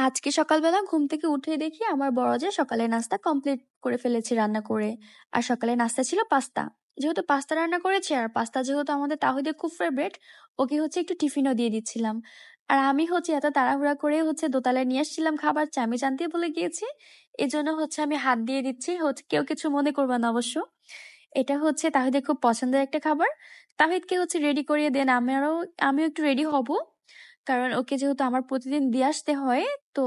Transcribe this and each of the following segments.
আজকে সকালবেলা ঘুম থেকে উঠেই দেখি আমার বড় যে সকালের নাস্তা কমপ্লিট করে ফেলেছি রান্না করে। আর সকালের নাস্তা ছিল পাস্তা। যেহেতু পাস্তা রান্না করেছি আর পাস্তা যেহেতু আমাদের তাহিদের খুব ফেভারিট, ওকে হচ্ছে একটু টিফিনও দিয়ে দিচ্ছিলাম। আর আমি হচ্ছে এত তাড়াহুড়া করে হচ্ছে দোতলায় নিয়ে আসছিলাম খাবার, চামিচ আনতে ভুলে গিয়েছি। এজন্য হচ্ছে আমি হাত দিয়ে দিচ্ছি, হচ্ছে কেউ কিছু মনে করবে না অবশ্য। এটা হচ্ছে তাহিদের খুব পছন্দের একটা খাবার। তাহিদকে হচ্ছে রেডি করিয়ে দেন, আমিও একটু রেডি হব। কারণ ওকে যেহেতু আমার প্রতিদিন দিয়ে আসতে হয়, তো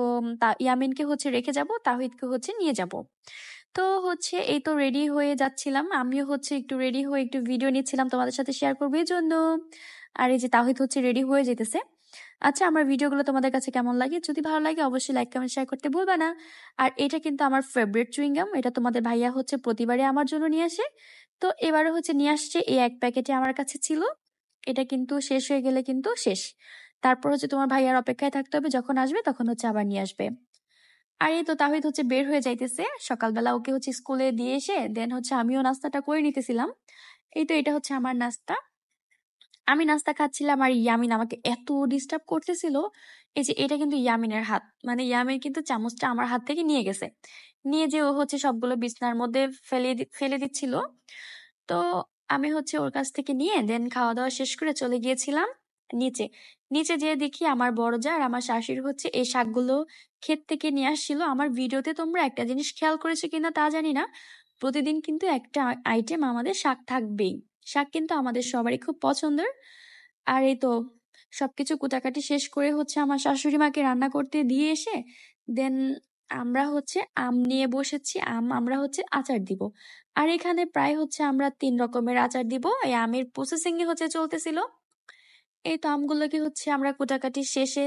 ইয়ামিনকে হচ্ছে রেখে যাব, তাহিদকে হচ্ছে নিয়ে যাব। তো হচ্ছে এই তো রেডি হয়ে যাচ্ছিলাম, আমিও হচ্ছে একটু রেডি হয়ে একটু ভিডিও নিচ্ছিলাম তোমাদের সাথে শেয়ার করবো এই জন্য। আর এই যে তাহিদ হচ্ছে রেডি হয়ে যেতেছে। আচ্ছা, আমার ভিডিওগুলো তোমাদের কাছে কেমন লাগে? যদি ভালো লাগে অবশ্যই লাইক কমেন্ট শেয়ার করতে ভুলবা না। আর এটা কিন্তু আমার ফেভারিট চুইংগাম, এটা তোমাদের ভাইয়া হচ্ছে প্রতিবারই আমার জন্য নিয়ে আসে। তো এবারে হচ্ছে নিয়ে আসছে, এই এক প্যাকেটে আমার কাছে ছিল। এটা কিন্তু শেষ হয়ে গেলে কিন্তু শেষ। তারপর হচ্ছে তোমার ভাইয়ার অপেক্ষায় থাকতে হবে, যখন আসবে তখন হচ্ছে আবার নিয়ে আসবে। আর এই তো তাহিদ হচ্ছে বের হয়ে যাইতেছে, সকালবেলা ওকে হচ্ছে স্কুলে দিয়ে এসে দেন হচ্ছে আমিও নাস্তাটা করে নিতেছিলাম। এই তো এটা হচ্ছে আমার নাস্তা। আমি নাস্তা খাচ্ছিলাম আর ইয়ামিন আমাকে এত ডিস্টার্ব করতেছিল। এই যে এটা কিন্তু ইয়ামিনের হাত, মানে ইয়ামিন কিন্তু চামচটা আমার হাত থেকে নিয়ে গেছে। নিয়ে যে ও হচ্ছে সবগুলো বিছনার মধ্যে ফেলে দিচ্ছিল। তো আমি হচ্ছে ওর কাছ থেকে নিয়ে দেন খাওয়া দাওয়া শেষ করে চলে গিয়েছিলাম নিচে। নিচে যেয়ে দেখি আমার বড় যা আর আমার শাশুড়ি হচ্ছে এই শাকগুলো ক্ষেত থেকে নিয়ে আসছিল। আমার ভিডিওতে তোমরা একটা জিনিস খেয়াল করেছো কিনা তা জানি না, প্রতিদিন কিন্তু একটা আইটেম আমাদের শাক থাকবেই। শাক কিন্তু আমাদের সবারই খুব পছন্দের। আর এই তো সবকিছু কুটাকাটি শেষ করে হচ্ছে আমার শাশুড়ি মাকে রান্না করতে দিয়ে এসে দেন আমরা হচ্ছে আম নিয়ে বসেছি, আমরা হচ্ছে আচার দিব। আর এখানে প্রায় হচ্ছে আমরা 3 রকমের আচার দিব, এই আমের প্রসেসিং হচ্ছে চলতেছিল। এই তো আমগুলোকে হচ্ছে আমরা কুটাকাটি শেষে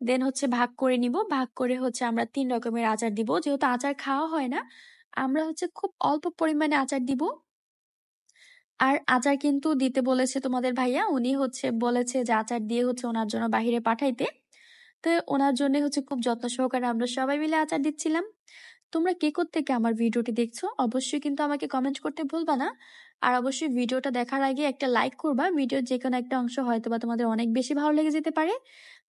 দেন হচ্ছে ভাগ করে নিব, ভাগ করে হচ্ছে আমরা 3 রকমের আচার দিব। যেহেতু আচার খাওয়া হয় না, আমরা হচ্ছে খুব অল্প পরিমাণে আচার দিব। আর আচার কিন্তু দিতে বলেছে তোমাদের ভাইয়া, উনি হচ্ছে বলেছে যে আচার দিয়ে হচ্ছে ওনার জন্য বাহিরে পাঠাইতে। তো ওনার জন্য হচ্ছে খুব যত্ন সহকারে আমরা সবাই মিলে আচার দিচ্ছিলাম। তোমরা কে থেকে আমার ভিডিওটি দেখছো অবশ্যই কিন্তু আমাকে কমেন্ট করতে ভুলবা না। আর অবশ্যই ভিডিওটা দেখার আগে একটা লাইক করবা, ভিডিওর যে কোনো একটা অংশ হয়তো বা তোমাদের অনেক বেশি ভালো লেগে যেতে পারে।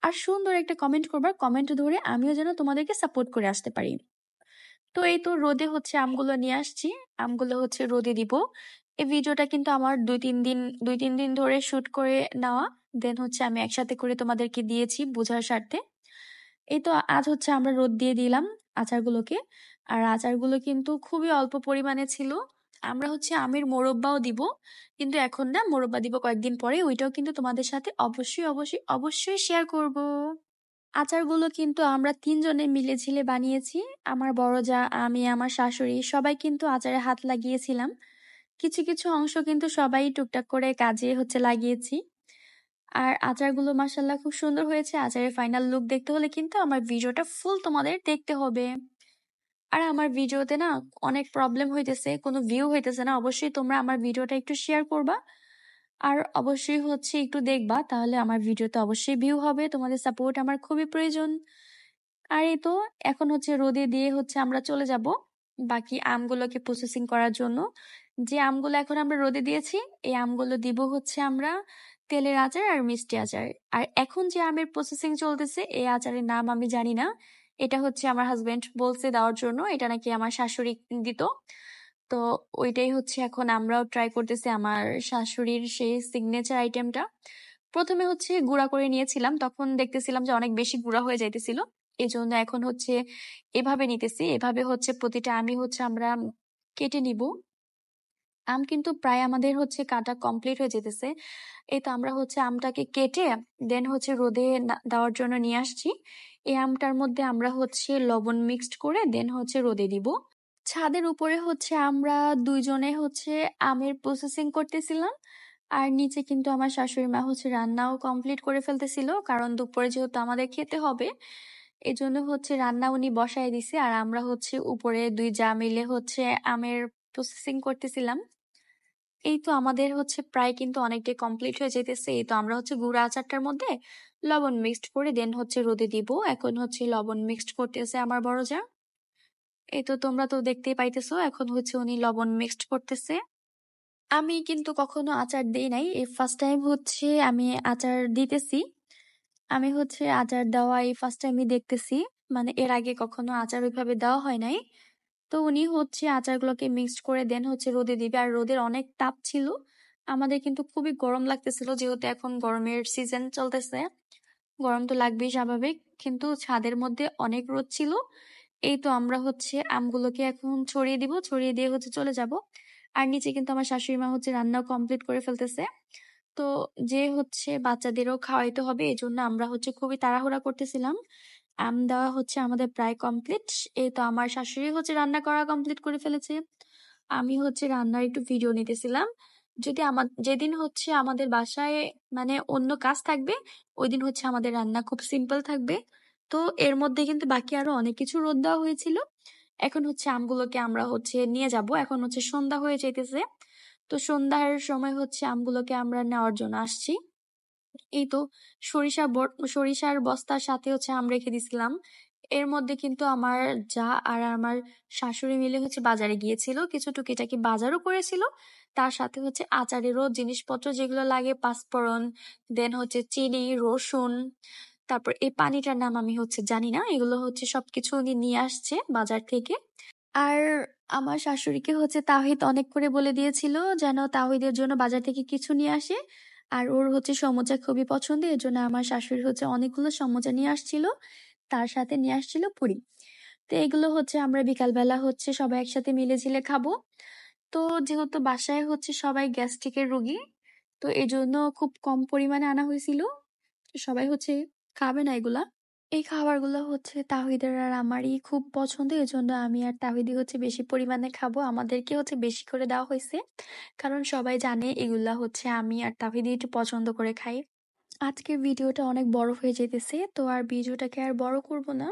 আর সুন্দর একটা কমেন্ট করবা, কমেন্ট ধরে আমিও যেন তোমাদেরকে সাপোর্ট করে আসতে পারি। তো এই তো রোদে হচ্ছে আমগুলো নিয়ে আসছি, আমগুলো হচ্ছে রোদে দিব। এই ভিডিওটা কিন্তু আমার 2-3 দিন ধরে শুট করে নেওয়া। দেন হচ্ছে আমি একসাথে করে তোমাদেরকে দিয়েছি বোঝার স্বার্থে। এই তো আজ হচ্ছে আমরা রোদ দিয়ে দিলাম আচারগুলোকে। আর আচারগুলো কিন্তু খুবই অল্প পরিমাণে ছিল। আমরা হচ্ছে আমের মোরব্বাও দিব, কিন্তু এখন না, মোরব্বা দিব কয়েকদিন পরে, ওইটাও কিন্তু তোমাদের সাথে অবশ্যই অবশ্যই অবশ্যই শেয়ার করব। আচারগুলো কিন্তু আমরা 3 জনে মিলে বানিয়েছি। আমার বড় যা, আমি, আমার শাশুড়ি সবাই কিন্তু আচারে হাত লাগিয়েছিলাম। কিছু কিছু অংশ কিন্তু সবাই টুকটাক করে কাজে হচ্ছে লাগিয়েছি। আর আচারগুলো মাসাল্লাহ খুব সুন্দর হয়েছে। আচারের ফাইনাল লুক দেখতে হলে কিন্তু আমার ভিডিওটা ফুল তোমাদের দেখতে হবে। আর আমার ভিডিওতে না অনেক প্রবলেম হইতেছে, কোনো ভিউ হইতেছে না। অবশ্যই তোমরা আমার ভিডিওটা একটু শেয়ার করবা। আর অবশ্যই হচ্ছে একটু দেখবা, তাহলে আমার ভিডিওতে অবশ্যই ভিউ হবে। তোমাদের সাপোর্ট আমার খুবই প্রয়োজন। আর এই তো এখন হচ্ছে রোদে দিয়ে হচ্ছে আমরা চলে যাব বাকি আমগুলোকে প্রসেসিং করার জন্য। যে আমগুলো এখন আমরা রোদে দিয়েছি, এই আমগুলো দিব হচ্ছে আমরা তেলের আচার আর মিষ্টি আচার। আর এখন যে আমের প্রসেসিং চলতেছে, এই আচারের নাম আমি জানি না। এটা হচ্ছে আমার হাজবেন্ড বলছে দেওয়ার জন্য, এটা নাকি আমার শাশুড়ি দিত। তো ওইটাই হচ্ছে এখন আমরাও ট্রাই করতেছি, আমার শাশুড়ির সেই সিগনেচার আইটেমটা। প্রথমে হচ্ছে গুঁড়া করে নিয়েছিলাম, তখন দেখতেছিলাম যে অনেক বেশি গুঁড়া হয়ে যাইতেছিল। এই জন্য এখন হচ্ছে এভাবে নিতেছি, এভাবে হচ্ছে প্রতিটা আমি হচ্ছে আমরা কেটে নিব। আম কিন্তু প্রায় আমাদের হচ্ছে কাটা কমপ্লিট হয়ে যেতেছে। এই তো আমরা হচ্ছে আমটাকে কেটে দেন হচ্ছে রোদে দেওয়ার জন্য নিয়ে আসছি। এই আমটার মধ্যে আমরা হচ্ছে লবণ মিক্সড করে দেন হচ্ছে রোদে দিব। ছাদের উপরে হচ্ছে আমরা 2 জনে হচ্ছে আমের প্রসেসিং করতেছিলাম। আর নিচে কিন্তু আমার শাশুড়ি মা হচ্ছে রান্নাও কমপ্লিট করে ফেলতেছিল, কারণ দুপুরে যেহেতু আমাদের খেতে হবে, এজন্য হচ্ছে রান্না উনি বসায় দিছে। আর আমরা হচ্ছে উপরে 2 জা মিলে হচ্ছে আমের প্রসেসিং করতেছিলাম। এই তো আমাদের হচ্ছে প্রায় কিন্তু অনেকটাই কমপ্লিট হয়ে যেতেছে। এই তো আমরা হচ্ছে গুঁড়া আচারটার মধ্যে লবণ মিক্সড করে দেন হচ্ছে রোদে দিব। এখন হচ্ছে লবণ মিক্সড করতেছে আমার বড় যা। এই তো তোমরা তো দেখতেই পাইতেছো, এখন হচ্ছে উনি লবণ মিক্সড করতেছে। আমি কিন্তু কখনো আচার দেই নাই, এই ফার্স্ট টাইম হচ্ছে আমি আচার দিতেছি। আমি হচ্ছে আচার দেওয়া এই ফার্স্ট টাইমই দেখতেছি। মানে এর আগে কখনো আচার ওইভাবে দেওয়া হয় নাই। তো উনি হচ্ছে আচারগুলোকে মিক্সড করে দেন হচ্ছে রোদে দিবে। আর রোদের অনেক তাপ ছিল। আমাদের কিন্তু খুবই গরম লাগতেছিল যেহেতু এখন গরমের সিজন চলতেছে। গরম তো লাগবেই স্বাভাবিক। কিন্তু ছাদের মধ্যে অনেক রোদ ছিল। এই তো আমরা হচ্ছে আমগুলোকে এখন ছড়িয়ে দিব। ছড়িয়ে দিয়ে হচ্ছে চলে যাব। আর নিচে কিন্তু আমার শাশুড়ি মা হচ্ছে রান্নাও কমপ্লিট করে ফেলতেছে। তো যে হচ্ছে বাচ্চাদেরও খাওয়াইতে হবে এজন্য আমরা হচ্ছে খুবই তাড়াহুড়া করতেছিলাম। আম দেওয়া হচ্ছে আমাদের প্রায় কমপ্লিট। এই তো আমার শাশুড়ি হচ্ছে রান্না করা কমপ্লিট করে ফেলেছে। আমি হচ্ছে রান্নার একটু ভিডিও নিতেছিলাম। যদি যেদিন হচ্ছে আমাদের বাসায় মানে অন্য কাজ থাকবে ওই দিন হচ্ছে আমাদের রান্না খুব সিম্পল থাকবে। তো এর মধ্যে কিন্তু বাকি আরো অনেক কিছু রোদ দেওয়া হয়েছিল। এখন হচ্ছে আমগুলোকে আমরা হচ্ছে নিয়ে যাব। এখন হচ্ছে সন্ধ্যা হয়ে যাইতেছে। তো সন্ধ্যার সময় হচ্ছে আমগুলোকে আমরা নেওয়ার জন্য আসছি। এই তো সরিষার বস্তার সাথে হচ্ছে আম রেখে দিছিলাম। এর মধ্যে কিন্তু আমার যা আর আমার শাশুড়ি মিলে হচ্ছে বাজারে গিয়েছিল, কিছু টুকিটাকি বাজারও করেছিল। তার সাথে হচ্ছে আচারেরও জিনিসপত্র যেগুলো লাগে, পাঁচফোড়ন, দেন হচ্ছে চিনি, রসুন, তারপর এই পানিটার নাম আমি হচ্ছে জানি না। এগুলো হচ্ছে সবকিছু উনি নিয়ে আসছে বাজার থেকে। আর আমার শাশুড়িকে হচ্ছে তাওহিদ অনেক করে বলে দিয়েছিল যেন তাওহিদের জন্য বাজার থেকে কিছু নিয়ে আসে। আর ওর হচ্ছে সমোচা খুবই পছন্দ, এর জন্য আমার শাশুড়ি হচ্ছে অনেকগুলো সমোচা নিয়ে আসছিল। তার সাথে নিয়ে আসছিল পুরি। তো এগুলো হচ্ছে আমরা বিকালবেলা হচ্ছে সবাই একসাথে মিলে খাবো। তো যেহেতু বাসায় হচ্ছে সবাই গ্যাস্ট্রিকের রোগী, তো এই জন্য খুব কম পরিমাণে আনা হয়েছিল। সবাই হচ্ছে খাবে না এগুলা। এই খাবারগুলো হচ্ছে তাহিদের আর আমারই খুব পছন্দ, এজন্য আমি আর তাহিদি হচ্ছে বেশি পরিমাণে খাবো। আমাদেরকে হচ্ছে বেশি করে দেওয়া হয়েছে, কারণ সবাই জানে এগুলা হচ্ছে আমি আর তাহিদি একটু পছন্দ করে খাই। আজকের ভিডিওটা অনেক বড় হয়ে যেতেছে, তো আর ভিডিওটাকে আর বড় করব না।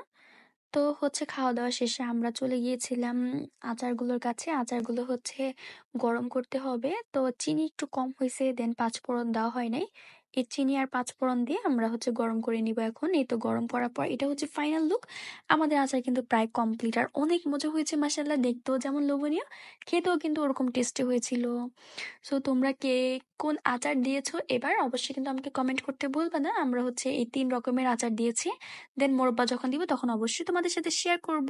তো হচ্ছে খাওয়া দাওয়া শেষে আমরা চলে গিয়েছিলাম আচারগুলোর কাছে। আচারগুলো হচ্ছে গরম করতে হবে। তো চিনি একটু কম হয়েছে, দেন পাঁচফোড়ন দেওয়া হয় নাই। এই চিনি আর পাঁচফোড়ন দিয়ে আমরা হচ্ছে গরম করে নিব এখন। এই তো গরম করার পর এটা হচ্ছে ফাইনাল লুক। আমাদের আচার কিন্তু প্রায় কমপ্লিট, আর অনেক মজা হয়েছে মাসাল্লাহ। দেখতেও যেমন লোভনীয়, খেতেও কিন্তু ওরকম টেস্টি হয়েছিল। সো তোমরা কে কোন আচার দিয়েছো এবার অবশ্যই কিন্তু আমাকে কমেন্ট করতে ভুলবে না। আমরা হচ্ছে এই 3 রকমের আচার দিয়েছি। দেন মোরব্বা যখন দিব তখন অবশ্যই তোমাদের সাথে শেয়ার করব।